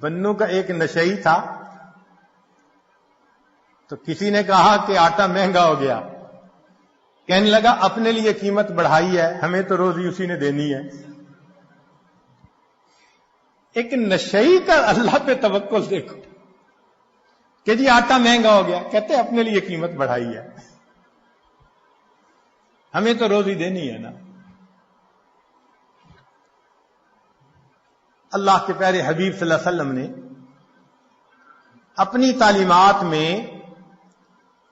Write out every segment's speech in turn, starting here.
بنو کا ایک نشئی تھا، تو کسی نے کہا کہ آٹا مہنگا ہو گیا، کہنے لگا اپنے لیے قیمت بڑھائی ہے، ہمیں تو روزی اسی نے دینی ہے۔ ایک نشئی کا اللہ پہ توکل دیکھو کہ جی آٹا مہنگا ہو گیا، کہتے اپنے لیے قیمت بڑھائی ہے، ہمیں تو روزی دینی ہے نا۔ اللہ کے پیارے حبیب صلی اللہ علیہ وسلم نے اپنی تعلیمات میں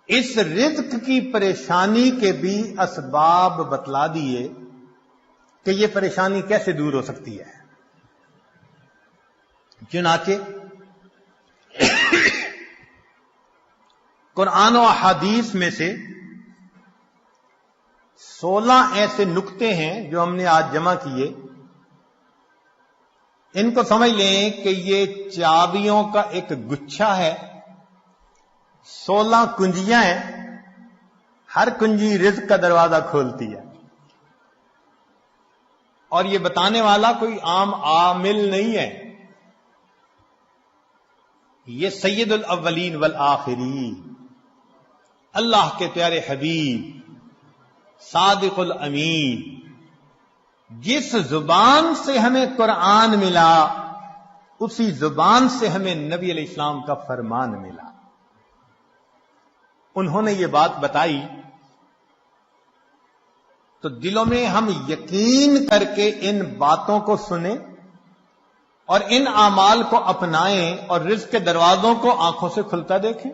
اس رزق کی پریشانی کے بھی اسباب بتلا دیے کہ یہ پریشانی کیسے دور ہو سکتی ہے۔ چنانچہ قرآن و احادیث میں سے 16 ایسے نکتے ہیں جو ہم نے آج جمع کیے، ان کو سمجھ لیں کہ یہ چابیوں کا ایک گچھا ہے، 16 کنجیاں ہیں، ہر کنجی رزق کا دروازہ کھولتی ہے، اور یہ بتانے والا کوئی عام عامل نہیں ہے، یہ سید الاولین والآخرین اللہ کے پیارے حبیب صادق الامین، جس زبان سے ہمیں قرآن ملا اسی زبان سے ہمیں نبی علیہ السلام کا فرمان ملا، انہوں نے یہ بات بتائی تو دلوں میں ہم یقین کر کے ان باتوں کو سنیں اور ان اعمال کو اپنائیں اور رزق کے دروازوں کو آنکھوں سے کھلتا دیکھیں۔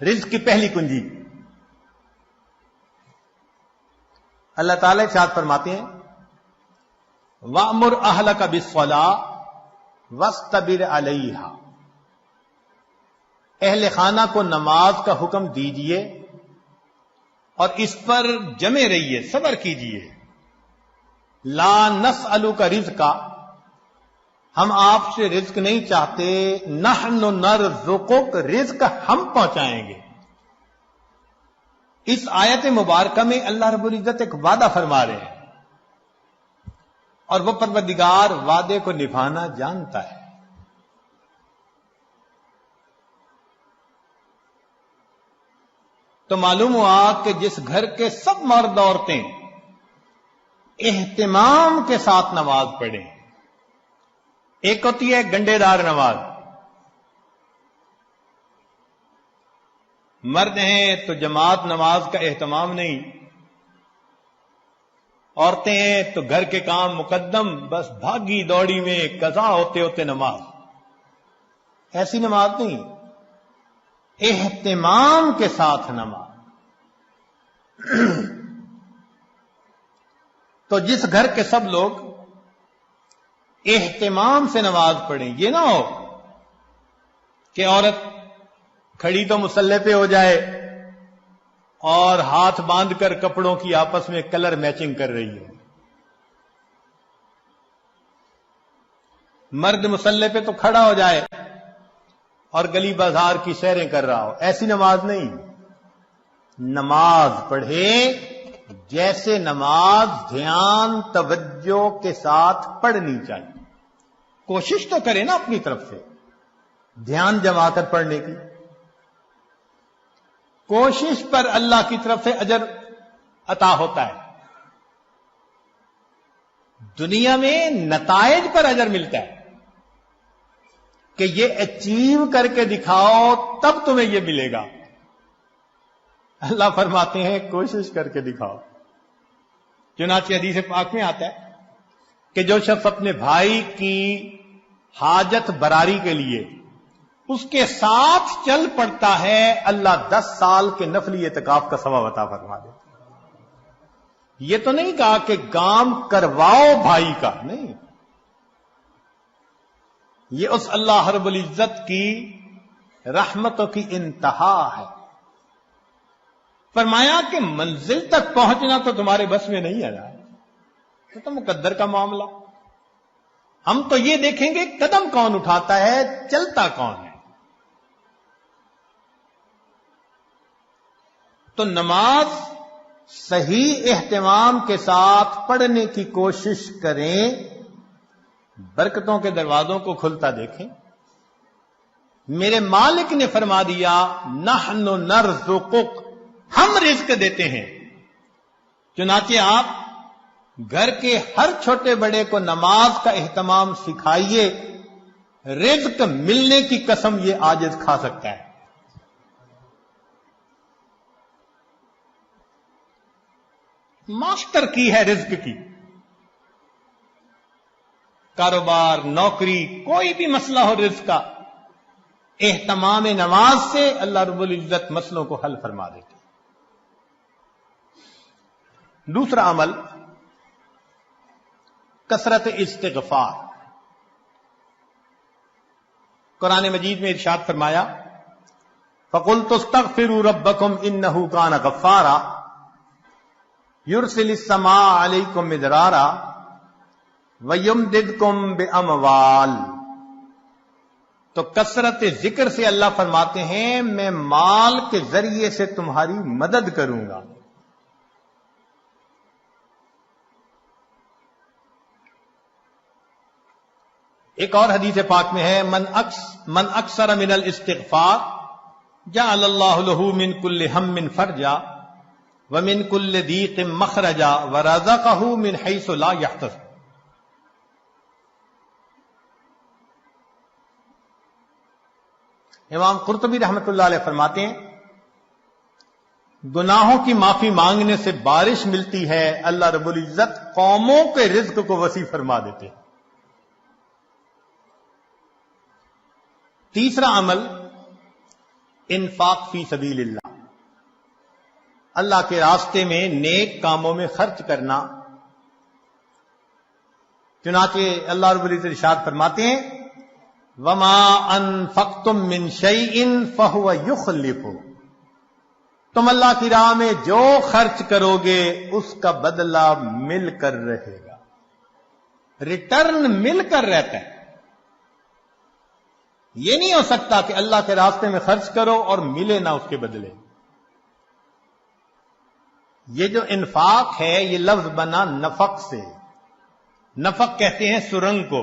رزق کی پہلی کنجی اللہ تعالی ارشاد فرماتے ہیں وَأْمُرْ أَهْلَكَ بِالصَّلَاةِ وَاسْتَبِرْ عَلَيْهَا، اہل خانہ کو نماز کا حکم دیجئے اور اس پر جمے رہیے، صبر کیجئے۔ لا نسألک رزقا، ہم آپ سے رزق نہیں چاہتے، نحن نرزقک، رزق ہم پہنچائیں گے۔ اس آیت مبارکہ میں اللہ رب العزت ایک وعدہ فرما رہے ہیں، اور وہ پروردگار وعدے کو نبھانا جانتا ہے۔ تو معلوم ہوا کہ جس گھر کے سب مرد عورتیں اہتمام کے ساتھ نماز پڑھیں، ایک ہوتی ہے گنڈے دار نماز، مرد ہیں تو جماعت نماز کا اہتمام نہیں، عورتیں ہیں تو گھر کے کام مقدم، بس بھاگی دوڑی میں قضا ہوتے ہوتے نماز، ایسی نماز نہیں، اہتمام کے ساتھ نماز۔ تو جس گھر کے سب لوگ اہتمام سے نماز پڑھیں، یہ نہ ہو کہ عورت کھڑی تو مصلی پہ ہو جائے اور ہاتھ باندھ کر کپڑوں کی آپس میں کلر میچنگ کر رہی ہو، مرد مصلی پہ تو کھڑا ہو جائے اور گلی بازار کی سیریں کر رہا ہو، ایسی نماز نہیں۔ نماز پڑھے جیسے نماز دھیان توجہ کے ساتھ پڑھنی چاہیے، کوشش تو کرے نا اپنی طرف سے دھیان جما کر پڑھنے کی، کوشش پر اللہ کی طرف سے اجر عطا ہوتا ہے، دنیا میں نتائج پر اجر ملتا ہے کہ یہ اچیو کر کے دکھاؤ تب تمہیں یہ ملے گا۔ اللہ فرماتے ہیں کوشش کر کے دکھاؤ۔ چنانچہ حدیث پاک میں آتا ہے کہ جو شخص اپنے بھائی کی حاجت براری کے لیے اس کے ساتھ چل پڑتا ہے، اللہ 10 سال کے نفلی اعتکاف کا ثواب عطا فرما دیتا ہے۔ یہ تو نہیں کہا کہ کام کرواؤ بھائی کا، نہیں، یہ اس اللہ رب العزت کی رحمتوں کی انتہا ہے۔ فرمایا کہ منزل تک پہنچنا تو تمہارے بس میں نہیں ہے نا، یہ تو مقدر کا معاملہ، ہم تو یہ دیکھیں گے قدم کون اٹھاتا ہے، چلتا کون ہے۔ تو نماز صحیح اہتمام کے ساتھ پڑھنے کی کوشش کریں، برکتوں کے دروازوں کو کھلتا دیکھیں۔ میرے مالک نے فرما دیا نحن نرزقک، ہم رزق دیتے ہیں۔ چنانچہ آپ گھر کے ہر چھوٹے بڑے کو نماز کا اہتمام سکھائیے، رزق ملنے کی قسم یہ عاجز کھا سکتا ہے۔ ماسٹر کی ہے رزق کی، کاروبار، نوکری، کوئی بھی مسئلہ ہو رزق کا، اہتمام نماز سے اللہ رب العزت مسئلوں کو حل فرما دیتے۔ دوسرا عمل کثرت استغفار۔ قرآن مجید میں ارشاد فرمایا فَقُلْتُ اسْتَغْفِرُوا رَبَّكُمْ إِنَّهُ كَانَ غَفَّارًا يُرْسِلِ السَّمَاءَ عَلَيْكُمْ مِدْرَارًا وَيُمْدِدْكُمْ بِأَمْوَالٍ۔ تو کثرت ذکر سے اللہ فرماتے ہیں میں مال کے ذریعے سے تمہاری مدد کروں گا۔ ایک اور حدیث پاک میں ہے من اکثر من الاستغفار جعل اللہ له من کل ہم فرجا ومن کل ضیق مخرجا ورزقه من حیث لا یحتسب۔ امام قرطبی رحمۃ اللہ علیہ فرماتے ہیں گناہوں کی معافی مانگنے سے بارش ملتی ہے، اللہ رب العزت قوموں کے رزق کو وسیع فرما دیتے ہیں۔ تیسرا عمل انفاق فی سبیل اللہ، اللہ کے راستے میں نیک کاموں میں خرچ کرنا۔ چنانچہ اللہ رب العزت ارشاد فرماتے ہیں وما انفقتم من شیء فہو یخلفہ، تم اللہ کی راہ میں جو خرچ کرو گے اس کا بدلہ مل کر رہے گا، ریٹرن مل کر رہتا ہے۔ یہ نہیں ہو سکتا کہ اللہ کے راستے میں خرچ کرو اور ملے نہ اس کے بدلے۔ یہ جو انفاق ہے یہ لفظ بنا نفق سے، نفق کہتے ہیں سرنگ کو،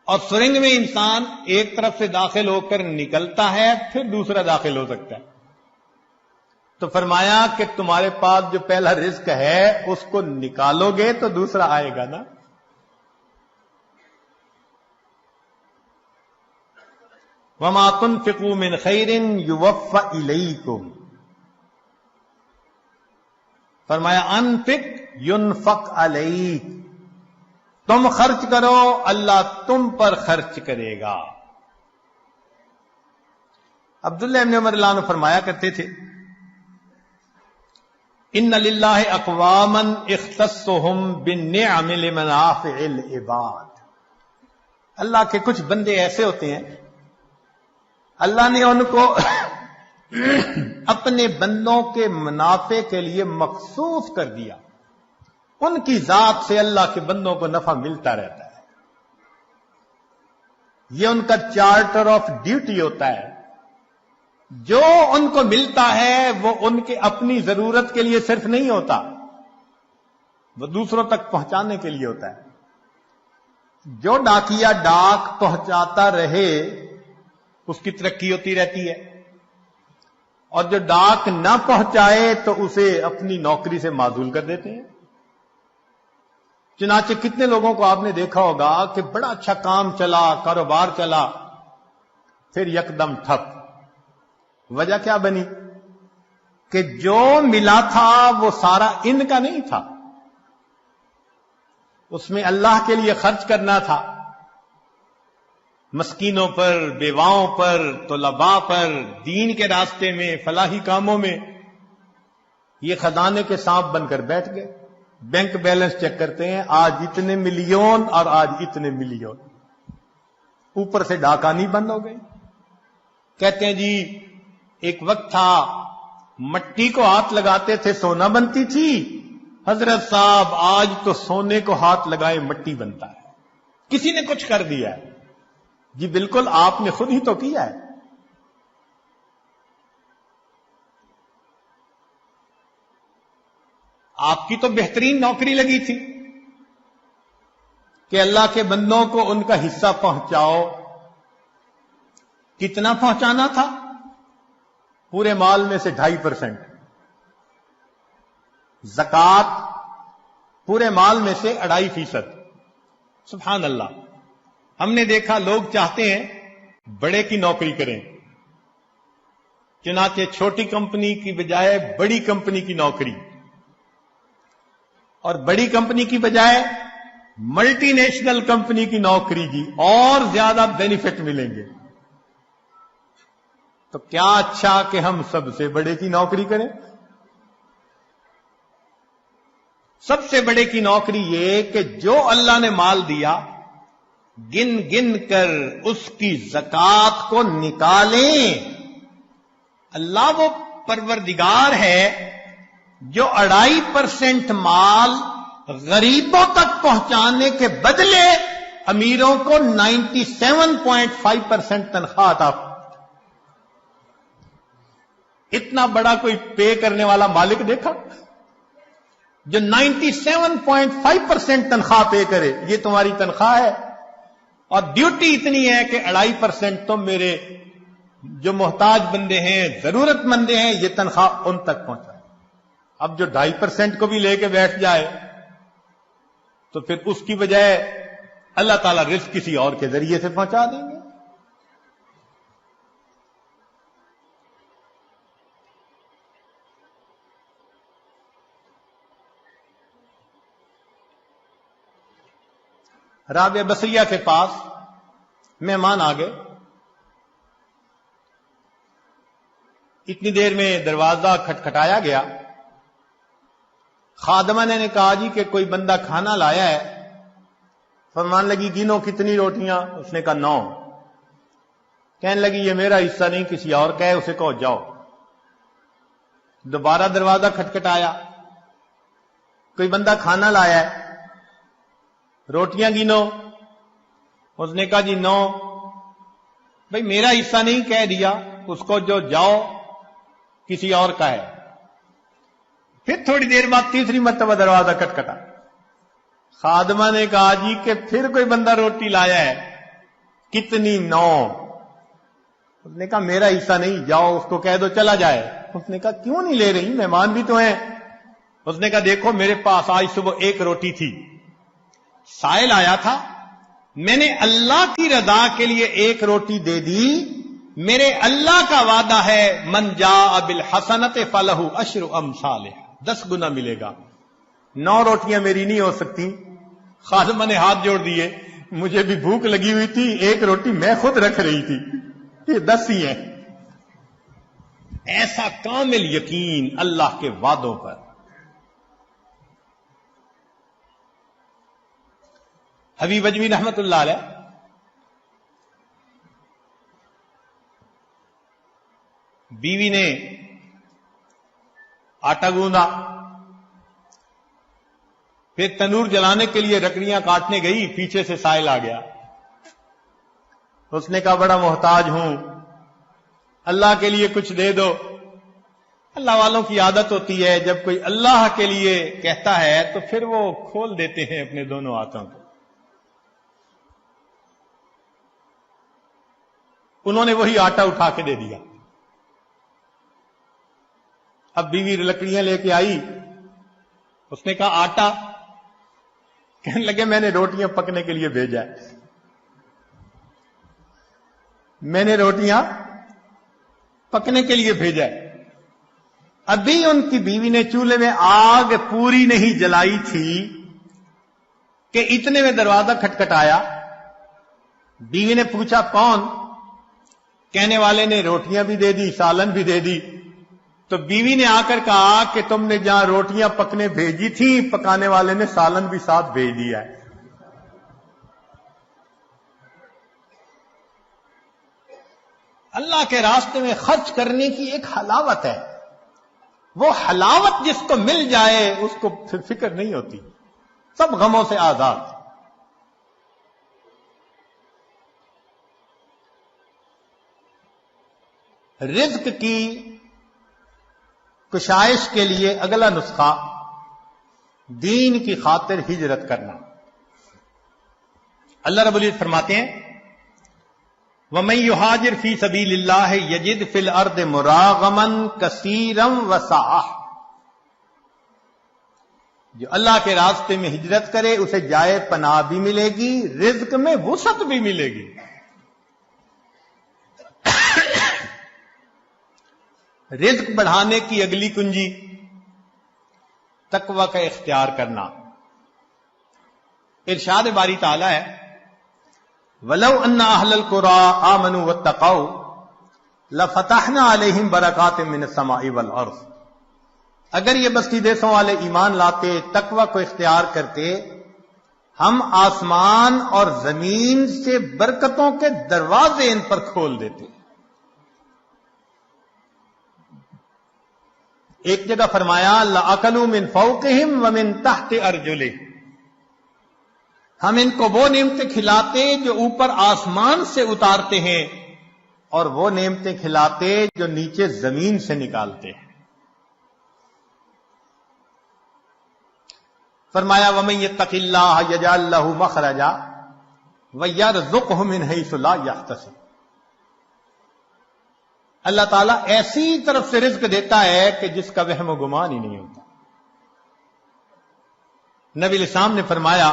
اور سرنگ میں انسان ایک طرف سے داخل ہو کر نکلتا ہے پھر دوسرا داخل ہو سکتا ہے۔ تو فرمایا کہ تمہارے پاس جو پہلا رزق ہے اس کو نکالو گے تو دوسرا آئے گا نا۔ وما تنفقوا من خیر یوفى الیکم، فرمایا انفق ينفق علیک، تم خرچ کرو اللہ تم پر خرچ کرے گا۔ عبداللہ ابن عمر اللہ عنہ فرمایا کرتے تھے ان للہ اقواما اختصهم بالنعم لمنافع العباد، اللہ کے کچھ بندے ایسے ہوتے ہیں اللہ نے ان کو اپنے بندوں کے منافع کے لیے مخصوص کر دیا، ان کی ذات سے اللہ کے بندوں کو نفع ملتا رہتا ہے۔ یہ ان کا چارٹر آف ڈیوٹی ہوتا ہے، جو ان کو ملتا ہے وہ ان کے اپنی ضرورت کے لیے صرف نہیں ہوتا، وہ دوسروں تک پہنچانے کے لیے ہوتا ہے۔ جو ڈاکیا ڈاک پہنچاتا رہے اس کی ترقی ہوتی رہتی ہے، اور جو ڈاک نہ پہنچائے تو اسے اپنی نوکری سے معزول کر دیتے ہیں۔ چنانچہ کتنے لوگوں کو آپ نے دیکھا ہوگا کہ بڑا اچھا کام چلا، کاروبار چلا، پھر یکدم ٹھپ۔ وجہ کیا بنی کہ جو ملا تھا وہ سارا ان کا نہیں تھا، اس میں اللہ کے لیے خرچ کرنا تھا، مسکینوں پر، بیواؤں پر، طلباء پر، دین کے راستے میں، فلاحی کاموں میں۔ یہ خزانے کے سانپ بن کر بیٹھ گئے، بینک بیلنس چیک کرتے ہیں آج اتنے ملین اور آج اتنے ملین، اوپر سے ڈاکانی بند ہو گئی۔ کہتے ہیں جی ایک وقت تھا مٹی کو ہاتھ لگاتے تھے سونا بنتی تھی، حضرت صاحب آج تو سونے کو ہاتھ لگائے مٹی بنتا ہے، کسی نے کچھ کر دیا ہے۔ جی بالکل آپ نے خود ہی تو کیا ہے۔ آپ کی تو بہترین نوکری لگی تھی کہ اللہ کے بندوں کو ان کا حصہ پہنچاؤ. کتنا پہنچانا تھا؟ پورے مال میں سے 2.5%. زکات پورے مال میں سے 2.5%. سبحان اللہ. ہم نے دیکھا لوگ چاہتے ہیں بڑے کی نوکری کریں، چنانچہ چھوٹی کمپنی کی بجائے بڑی کمپنی کی نوکری، اور بڑی کمپنی کی بجائے ملٹی نیشنل کمپنی کی نوکری جی، اور زیادہ بینیفٹ ملیں گے. تو کیا اچھا کہ ہم سب سے بڑے کی نوکری کریں. سب سے بڑے کی نوکری یہ کہ جو اللہ نے مال دیا گن گن کر اس کی زکات کو نکالیں. اللہ وہ پروردگار ہے جو 2.5% مال غریبوں تک پہنچانے کے بدلے امیروں کو 97.5% تنخواہ عطا. اتنا بڑا کوئی پے کرنے والا مالک دیکھا جو 97.5% تنخواہ پے کرے؟ یہ تمہاری تنخواہ ہے اور ڈیوٹی اتنی ہے کہ 2.5% تم میرے جو محتاج بندے ہیں، ضرورت مندے ہیں، یہ تنخواہ ان تک پہنچا. اب جو 2.5% کو بھی لے کے بیٹھ جائے تو پھر اس کی بجائے اللہ تعالیٰ رزق کسی اور کے ذریعے سے پہنچا دیں گے. رابعہ بصریہ کے پاس مہمان آ گئے. اتنی دیر میں دروازہ کھٹکھٹایا گیا. خادمہ نے کہا جی کہ کوئی بندہ کھانا لایا ہے. فرمان لگی گنو کتنی روٹیاں؟ اس نے کہا 9. کہنے لگی یہ میرا حصہ نہیں، کسی اور کا ہے، اسے کہو جاؤ. دوبارہ دروازہ کھٹکھٹایا. کوئی بندہ کھانا لایا ہے، روٹیاں گنو. اس نے کہا جی 9. بھئی میرا حصہ نہیں، کہہ دیا، اس کو جو جاؤ کسی اور کا ہے. پھر تھوڑی دیر بعد تیسری مرتبہ دروازہ کھٹکھٹا. خادمہ نے کہا جی کہ پھر کوئی بندہ روٹی لایا ہے، کتنی؟ 9. اس نے کہا میرا حصہ نہیں، جاؤ اس کو کہہ دو چلا جائے. اس نے کہا کیوں نہیں لے رہی، مہمان بھی تو ہیں. اس نے کہا دیکھو میرے پاس آج صبح 1 روٹی تھی، سائل آیا تھا، میں نے اللہ کی رضا کے لیے 1 روٹی دے دی. میرے اللہ کا وعدہ ہے من جاء بالحسنۃ فلہ عشر امثالها، 10 گنا ملے گا. 9 روٹیاں میری نہیں ہو سکتی. خادمہ نے ہاتھ جوڑ دیے، مجھے بھی بھوک لگی ہوئی تھی، 1 روٹی میں خود رکھ رہی تھی، یہ 10 ہی ہیں. ایسا کامل یقین اللہ کے وعدوں پر. حبیب اجمی رحمت اللہ علیہ بیوی نے آٹا گوندا، پھر تنور جلانے کے لیے لکڑیاں کاٹنے گئی، پیچھے سے سائل آ گیا. اس نے کہا بڑا محتاج ہوں، اللہ کے لیے کچھ دے دو. اللہ والوں کی عادت ہوتی ہے جب کوئی اللہ کے لیے کہتا ہے تو پھر وہ کھول دیتے ہیں اپنے دونوں ہاتھوں کو. انہوں نے وہی آٹا اٹھا کے دے دیا. اب بیوی لکڑیاں لے کے آئی. اس نے کہا آٹا؟ کہنے لگے میں نے روٹیاں پکنے کے لیے بھیجا ہے، میں نے روٹیاں پکنے کے لیے بھیجا ہے. ابھی ان کی بیوی نے چولہے میں آگ پوری نہیں جلائی تھی کہ اتنے میں دروازہ کھٹکھٹایا. بیوی نے پوچھا کون؟ کہنے والے نے روٹیاں بھی دے دی، سالن بھی دے دی. تو بیوی نے آ کر کہا کہ تم نے جہاں روٹیاں پکنے بھیجی تھی، پکانے والے نے سالن بھی ساتھ بھیج دیا ہے. اللہ کے راستے میں خرچ کرنے کی ایک حلاوت ہے، وہ حلاوت جس کو مل جائے اس کو پھر فکر نہیں ہوتی، سب غموں سے آزاد. رزق کی کشائش کے لیے اگلا نسخہ دین کی خاطر ہجرت کرنا. اللہ رب العزت فرماتے ہیں وَمَن يُهَاجِرْ فِي سَبِيلِ اللَّهِ يَجِدْ فِي الْأَرْضِ مُرَاغَمًا كَثِيرًا وَسَعَةً. جو اللہ کے راستے میں ہجرت کرے اسے جائے پناہ بھی ملے گی، رزق میں وسعت بھی ملے گی. رزق بڑھانے کی اگلی کنجی تقوی کا اختیار کرنا. ارشاد باری تعالی ہے وَلَوْ أَنَّ أَهْلَ الْقُرَىٰ آمَنُوا وَاتَّقَوْا لَفَتَحْنَا عَلَيْهِمْ بَرَكَاتٍ مِّنَ السَّمَاءِ وَالْأَرْضِ. اگر یہ بستی دیسوں والے ایمان لاتے، تقوی کو اختیار کرتے، ہم آسمان اور زمین سے برکتوں کے دروازے ان پر کھول دیتے. ایک جگہ فرمایا لَأَكَلُوا مِن فَوْقِهِمْ وَمِن تَحْتِ أَرْجُلِهِمْ. ہم ان کو وہ نعمتیں کھلاتے جو اوپر آسمان سے اتارتے ہیں اور وہ نعمتیں کھلاتے جو نیچے زمین سے نکالتے ہیں. فرمایا وَمَن يَتَّقِ اللَّهَ يَجْعَل لَّهُ مَخْرَجًا وَيَرْزُقْهُ مِنْ حَيْثُ لَا يَحْتَسِبُ. اللہ تعالیٰ ایسی طرف سے رزق دیتا ہے کہ جس کا وہم و گمان ہی نہیں ہوتا. نبی علیہ السلام نے فرمایا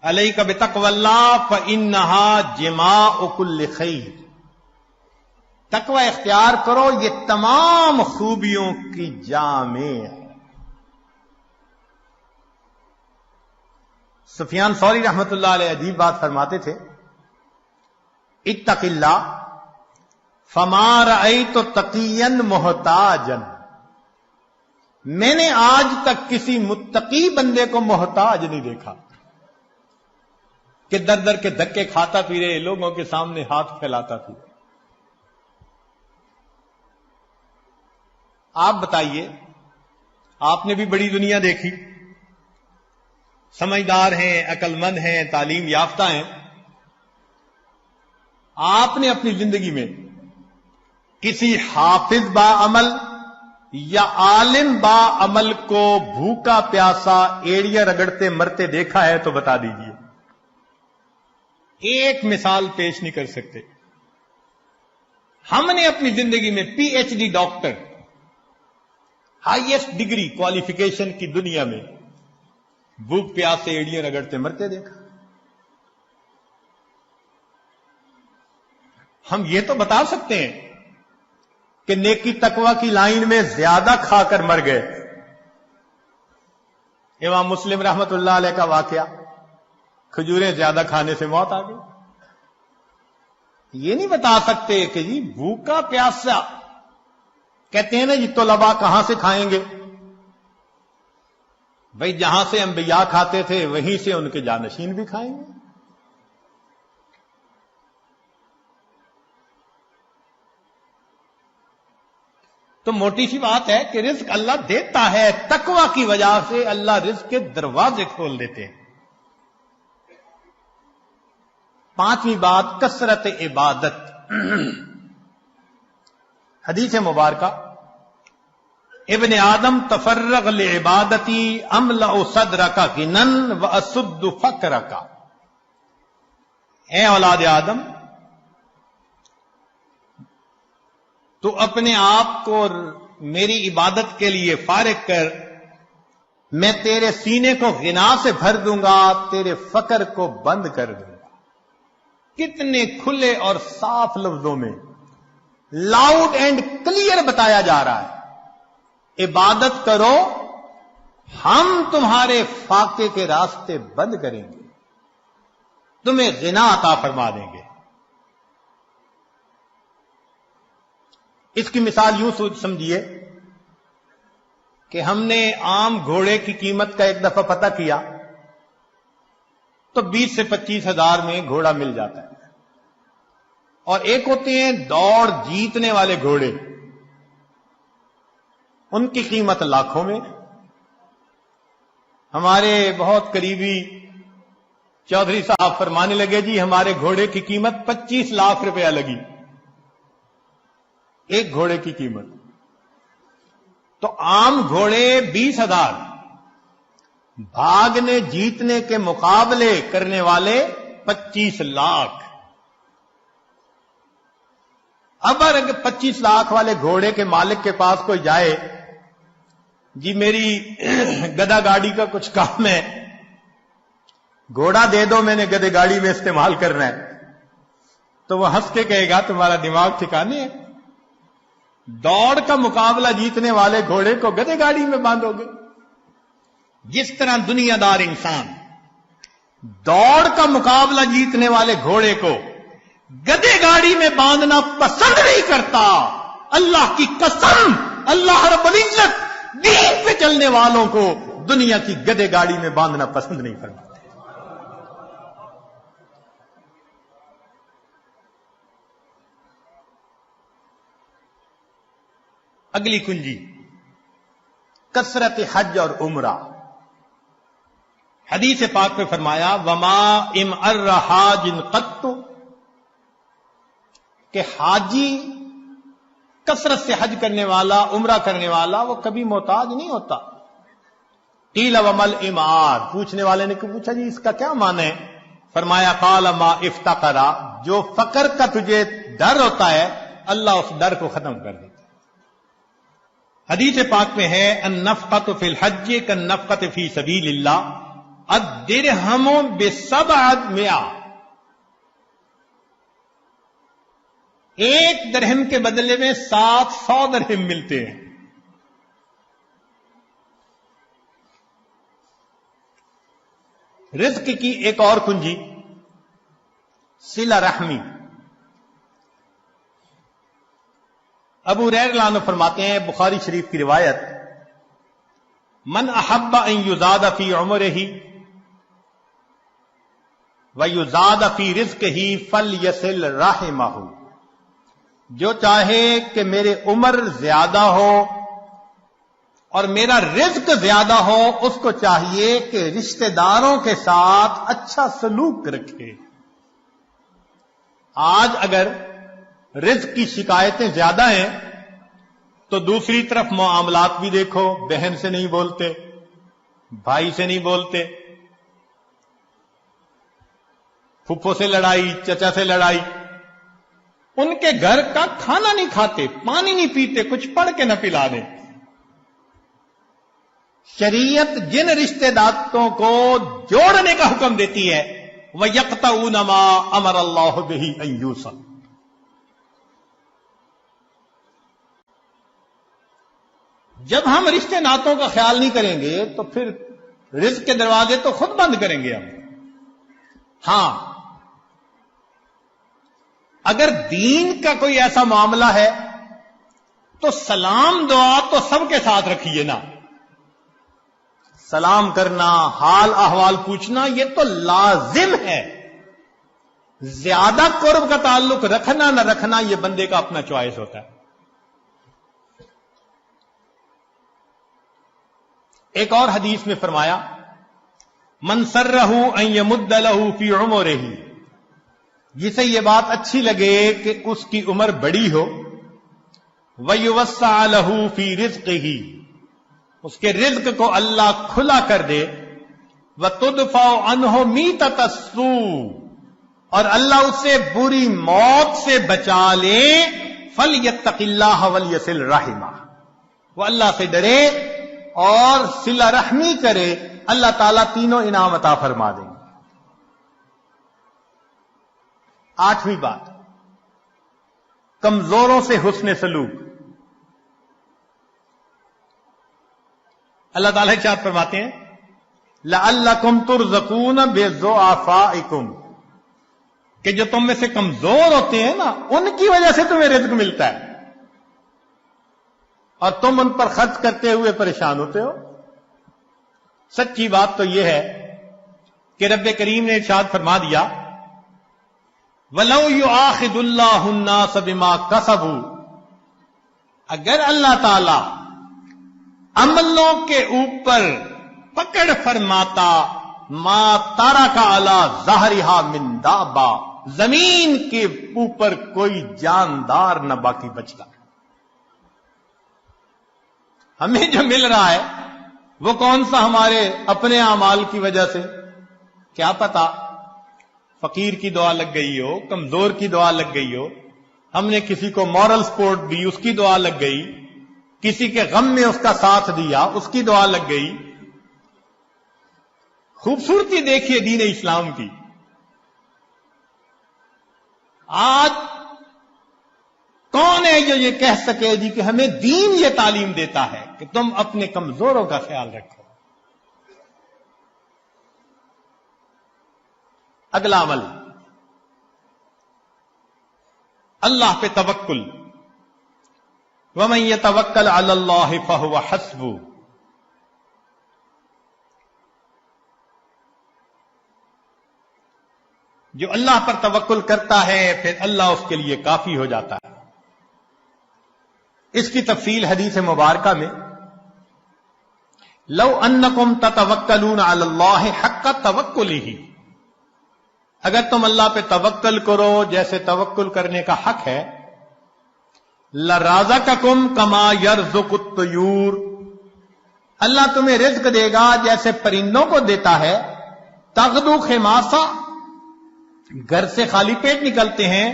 علیک بتقوی اللہ فإنہا جماع کل خیر. تقوی اختیار کرو، یہ تمام خوبیوں کی جامع ہے. سفیان ثوری رحمت اللہ علیہ عجیب بات فرماتے تھے اتق اللہ فما رأیت تقیا محتاجا. میں نے آج تک کسی متقی بندے کو محتاج نہیں دیکھا کہ در در کے دھکے کھاتا پھرے، لوگوں کے سامنے ہاتھ پھیلاتا پھرے. آپ بتائیے، آپ نے بھی بڑی دنیا دیکھی، سمجھدار ہیں، عقل مند ہیں، تعلیم یافتہ ہیں. آپ نے اپنی زندگی میں کسی حافظ با عمل یا عالم با عمل کو بھوکا پیاسا ایڑیاں رگڑتے مرتے دیکھا ہے تو بتا دیجئے. ایک مثال پیش نہیں کر سکتے. ہم نے اپنی زندگی میں P H D doctor, highest degree qualification کی دنیا میں بھوک پیاس سے ایڑیاں رگڑتے مرتے دیکھا. ہم یہ تو بتا سکتے ہیں کہ نیکی تقوی کی لائن میں زیادہ کھا کر مر گئے. امام مسلم رحمت اللہ علیہ کا واقعہ، کھجوریں زیادہ کھانے سے موت آ گئی. یہ نہیں بتا سکتے کہ جی بھوکا پیاسا، کہتے ہیں نا جی طلباء کہاں سے کھائیں گے؟ بھائی جہاں سے انبیاء کھاتے تھے وہیں سے ان کے جانشین بھی کھائیں گے. تو موٹی سی بات ہے کہ رزق اللہ دیتا ہے، تقوی کی وجہ سے اللہ رزق کے دروازے کھول دیتے ہیں. پانچویں بات کثرت عبادت. حدیث مبارکہ ابن آدم تفرغ لعبادتی املأ صدرک غنا واسد فقرک. اے اولاد آدم، تو اپنے آپ کو میری عبادت کے لیے فارغ کر، میں تیرے سینے کو غنا سے بھر دوں گا، تیرے فقر کو بند کر دوں گا. کتنے کھلے اور صاف لفظوں میں لاؤڈ اینڈ کلیئر بتایا جا رہا ہے، عبادت کرو، ہم تمہارے فاقے کے راستے بند کریں گے، تمہیں غنا عطا فرما دیں گے. اس کی مثال یوں سمجھیے کہ ہم نے عام گھوڑے کی قیمت کا ایک دفعہ پتہ کیا تو 20 سے 25 ہزار میں گھوڑا مل جاتا ہے. اور ایک ہوتے ہیں دوڑ جیتنے والے گھوڑے، ان کی قیمت لاکھوں میں. ہمارے بہت قریبی چودھری صاحب فرمانے لگے جی ہمارے گھوڑے کی قیمت 25 لاکھ روپیہ لگی، ایک گھوڑے کی قیمت. تو عام گھوڑے 20 ہزار، بھاگنے جیتنے کے مقابلے کرنے والے 25 لاکھ. اب اگر 25 لاکھ والے گھوڑے کے مالک کے پاس کوئی جائے، جی میری گدا گاڑی کا کچھ کام ہے، گھوڑا دے دو، میں نے گدے گاڑی میں استعمال کرنا ہے، تو وہ ہنس کے کہے گا تمہارا دماغ ٹھکانے ہے؟ دوڑ کا مقابلہ جیتنے والے گھوڑے کو گدے گاڑی میں باندھو گے؟ جس طرح دنیا دار انسان دوڑ کا مقابلہ جیتنے والے گھوڑے کو گدے گاڑی میں باندھنا پسند نہیں کرتا، اللہ کی قسم اللہ رب العزت دین پہ چلنے والوں کو دنیا کی گدے گاڑی میں باندھنا پسند نہیں فرماتے. اگلی کنجی کثرت حج اور عمرہ. حدیث پاک میں فرمایا وما امر حاج قط، کہ حاجی کثرت سے حج کرنے والا، عمرہ کرنے والا، وہ کبھی محتاج نہیں ہوتا. قیل ومل امار، پوچھنے والے نے پوچھا جی اس کا کیا معنی ہے؟ فرمایا قال ما افتقرا، جو فقر کا تجھے ڈر ہوتا ہے اللہ اس ڈر کو ختم کر دیتا. حدیث پاک میں ہے النفقۃ فی الحج کالنفقۃ فی سبیل اللہ الدرہم ب700، ایک درہم کے بدلے میں 700 درہم ملتے ہیں. رزق کی ایک اور کنجی صلہ رحمی. ابو ہریرہ رضی اللہ عنہ فرماتے ہیں، بخاری شریف کی روایت، من احب ان یزاد فی عمرہ ویزاد فی رزقہ فلیصل رحمہ، جو چاہے کہ میرے عمر زیادہ ہو اور میرا رزق زیادہ ہو، اس کو چاہیے کہ رشتہ داروں کے ساتھ اچھا سلوک رکھے. آج اگر رزق کی شکایتیں زیادہ ہیں تو دوسری طرف معاملات بھی دیکھو، بہن سے نہیں بولتے، بھائی سے نہیں بولتے، پھپھو سے لڑائی، چچا سے لڑائی، ان کے گھر کا کھانا نہیں کھاتے، پانی نہیں پیتے، کچھ پڑھ کے نہ پلا دیں. شریعت جن رشتہ داروں کو جوڑنے کا حکم دیتی ہے وَيَقْطَعُونَ مَا أَمَرَ اللَّهُ بِهِ أَن يُوصَلَ، جب ہم رشتے ناتوں کا خیال نہیں کریں گے تو پھر رزق کے دروازے تو خود بند کریں گے ہم. ہاں اگر دین کا کوئی ایسا معاملہ ہے تو سلام دعا تو سب کے ساتھ رکھیے نا. سلام کرنا، حال احوال پوچھنا، یہ تو لازم ہے. زیادہ قرب کا تعلق رکھنا نہ رکھنا یہ بندے کا اپنا چوائس ہوتا ہے. ایک اور حدیث میں فرمایا من سرہ ان یمد لہ فی عمرہ، جسے یہ بات اچھی لگے کہ اس کی عمر بڑی ہو، ویوسع لہ فی رزقہ، اس کے رزق کو اللہ کھلا کر دے، وتدفع عنہ میتۃ السوء، اور اللہ اسے بری موت سے بچا لے، فلیتق اللہ ولیصل رحمہ، وہ اللہ سے ڈرے اور صلہ رحمی کرے، اللہ تعالیٰ تینوں انعام عطا فرما دیں. 8ویں بات، کمزوروں سے حسن سلوک. اللہ تعالیٰ ارشاد فرماتے ہیں لعلکم ترزقون بضعفائکم، کہ جو تم میں سے کمزور ہوتے ہیں نا ان کی وجہ سے تمہیں رزق ملتا ہے اور تم ان پر خرچ کرتے ہوئے پریشان ہوتے ہو. سچی بات تو یہ ہے کہ رب کریم نے ارشاد فرما دیا وَلَوْ يُؤَاخِذُ اللَّهُ النَّاسَ بِمَا كَسَبُوا، اگر اللہ تعالی عملوں کے اوپر پکڑ فرماتا ما ترک علی ظہرہا من دابہ، زمین کے اوپر کوئی جاندار نہ باقی بچتا. ہمیں جو مل رہا ہے وہ کون سا ہمارے اپنے اعمال کی وجہ سے؟ کیا پتا فقیر کی دعا لگ گئی ہو، کمزور کی دعا لگ گئی ہو، ہم نے کسی کو مورل سپورٹ دی، اس کی دعا لگ گئی، کسی کے غم میں اس کا ساتھ دیا، اس کی دعا لگ گئی۔ خوبصورتی دیکھیے دین اسلام کی۔ آج کون ہے جو یہ کہہ سکے جی کہ ہمیں دین یہ تعلیم دیتا ہے کہ تم اپنے کمزوروں کا خیال رکھو؟ اگلا عمل، اللہ پہ توکل۔ وَمَن يَتَوَكَّلْ عَلَى اللَّهِ فَهُوَ حَسْبُهُ۔ جو اللہ پر توکل کرتا ہے پھر اللہ اس کے لیے کافی ہو جاتا ہے۔ اس کی تفصیل حدیث مبارکہ میں، لو انکم تتوکلون علی اللہ حق توکلہ، اگر تم اللہ پہ توکل کرو جیسے توکل کرنے کا حق ہے، لرازقکم کما یرزق الطیور، اللہ تمہیں رزق دے گا جیسے پرندوں کو دیتا ہے۔ تغدو خماسا، گھر سے خالی پیٹ نکلتے ہیں،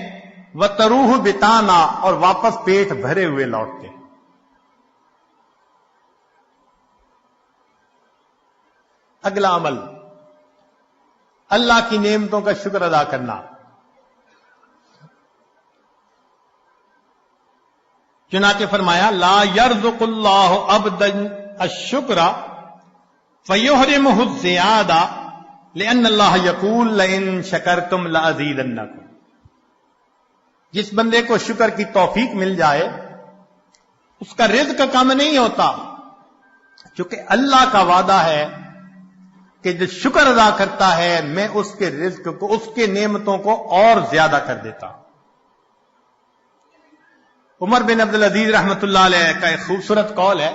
وتروح بتانا، اور واپس پیٹ بھرے ہوئے لوٹتے ہیں۔ اگلا عمل، اللہ کی نعمتوں کا شکر ادا کرنا۔ چنانچہ فرمایا لا یرزق اللہ عبدا الشکر فیحرمہ الزیادہ لأن اللہ یقول لئن شکرتم لأزیدنکم۔ جس بندے کو شکر کی توفیق مل جائے اس کا رزق کم نہیں ہوتا، چونکہ اللہ کا وعدہ ہے کہ جو شکر ادا کرتا ہے میں اس کے رزق کو، اس کے نعمتوں کو اور زیادہ کر دیتا ہوں۔ عمر بن عبدالعزیز رحمت اللہ علیہ کا ایک خوبصورت قول ہے،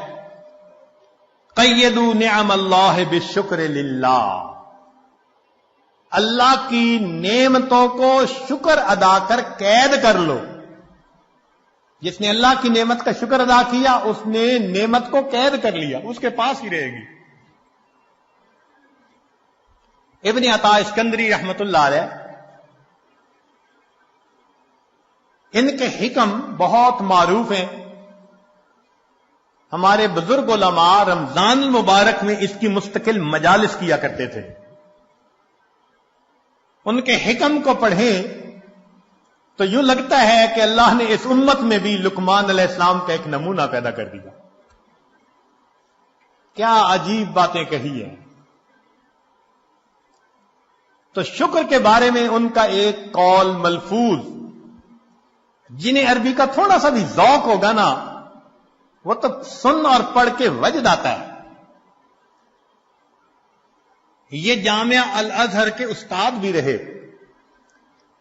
قیدوا نعم اللہ بالشکر للہ، اللہ کی نعمتوں کو شکر ادا کر قید کر لو۔ جس نے اللہ کی نعمت کا شکر ادا کیا اس نے نعمت کو قید کر لیا، اس کے پاس ہی رہے گی۔ ابن عطا اسکندری رحمت اللہ علیہ، ان کے حکم بہت معروف ہیں۔ ہمارے بزرگ علماء رمضان المبارک میں اس کی مستقل مجالس کیا کرتے تھے۔ ان کے حکم کو پڑھیں تو یوں لگتا ہے کہ اللہ نے اس امت میں بھی لقمان علیہ السلام کا ایک نمونہ پیدا کر دیا۔ کیا عجیب باتیں کہی ہیں۔ تو شکر کے بارے میں ان کا ایک قول ملفوظ، جنہیں عربی کا تھوڑا سا بھی ذوق ہوگا نا وہ تو سن اور پڑھ کے وجد آتا ہے۔ یہ جامعہ الازہر کے استاد بھی رہے،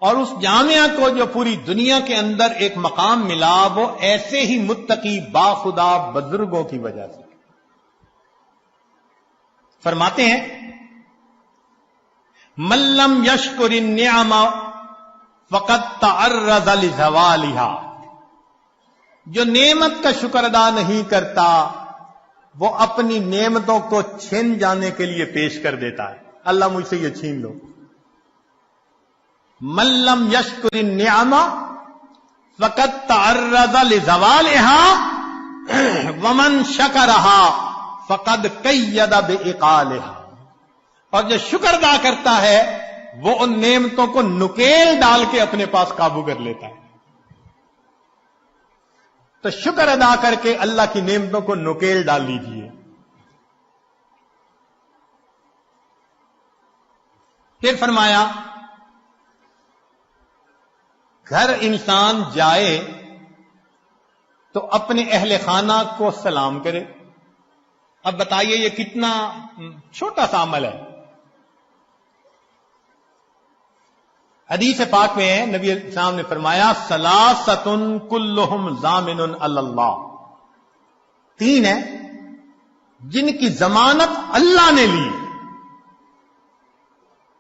اور اس جامعہ کو جو پوری دنیا کے اندر ایک مقام ملا وہ ایسے ہی متقی باخدا بزرگوں کی وجہ سے۔ فرماتے ہیں من لم یشکر النعم فقد تعرض لزوالها، جو نعمت کا شکر ادا نہیں کرتا وہ اپنی نعمتوں کو چھن جانے کے لیے پیش کر دیتا ہے، اللہ مجھ سے یہ چھین لو۔ من لم یشکر النعم فقد تعرض لزوالها ومن شکرها فقد قید بعقالها، اور جو شکر ادا کرتا ہے وہ ان نعمتوں کو نکیل ڈال کے اپنے پاس قابو کر لیتا ہے۔ تو شکر ادا کر کے اللہ کی نعمتوں کو نکیل ڈال لیجئے۔ پھر فرمایا گھر انسان جائے تو اپنے اہل خانہ کو سلام کرے۔ اب بتائیے یہ کتنا چھوٹا سا عمل ہے۔ حدیث پاک میں نبی السلام نے فرمایا ثلاثۃ کلہم ضامن علی اللہ، تین ہیں جن کی ضمانت اللہ نے لی،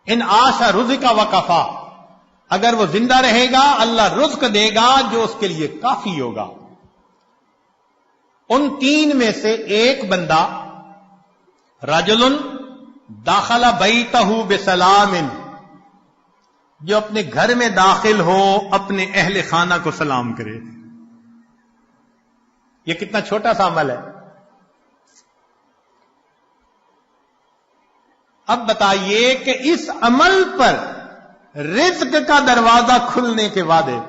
ان عاش رزق وکفا، اگر وہ زندہ رہے گا اللہ رزق دے گا جو اس کے لیے کافی ہوگا۔ ان تین میں سے ایک بندہ رجل داخل بیتہ بسلام، جو اپنے گھر میں داخل ہو اپنے اہل خانہ کو سلام کرے. یہ کتنا چھوٹا سا عمل ہے. اب بتائیے کہ اس عمل پر رزق کا دروازہ کھلنے کے وعدے